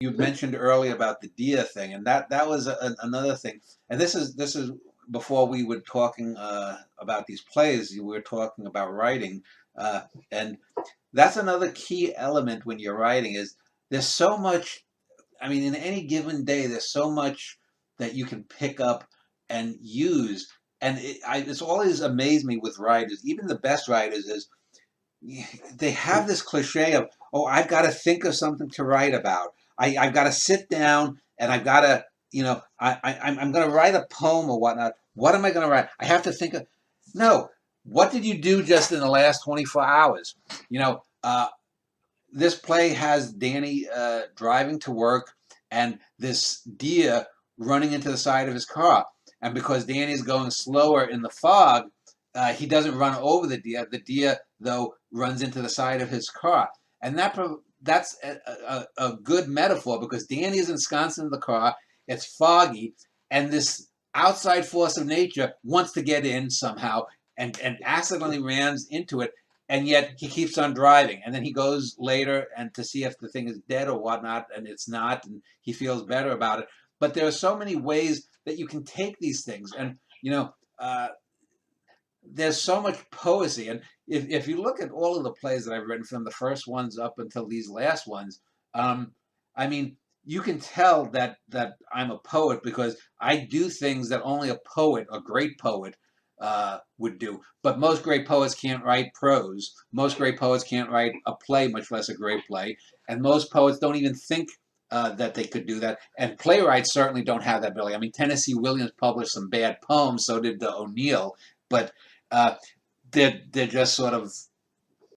you mentioned earlier about the deer thing, and that was another thing. And this is before we were talking about these plays. We were talking about writing, and that's another key element when you're writing is there's so much. I mean, in any given day, there's so much that you can pick up and use. And it's always amazed me with writers, even the best writers, is they have this cliche of, oh, I've got to think of something to write about. I've got to sit down and I've got to, I'm going to write a poem or whatnot. What am I going to write? I have to think of, no, what did you do just in the last 24 hours? You know, this play has Danny driving to work and this deer running into the side of his car. And because Danny's going slower in the fog, he doesn't run over the deer. The deer, though, runs into the side of his car. And that's a good metaphor because Danny is ensconced in the car. It's foggy. And this outside force of nature wants to get in somehow and accidentally rams into it, and yet he keeps on driving. And then he goes later and to see if the thing is dead or whatnot, and it's not, and he feels better about it. But there are so many ways that you can take these things, and there's so much poesy. And if you look at all of the plays that I've written, from the first ones up until these last ones, I mean, you can tell that I'm a poet because I do things that only a poet, a great poet, would do. But most great poets can't write prose. Most great poets can't write a play, much less a great play. And most poets don't even think that they could do that. And playwrights certainly don't have that ability. I mean, Tennessee Williams published some bad poems, so did O'Neill, but uh, they're just sort of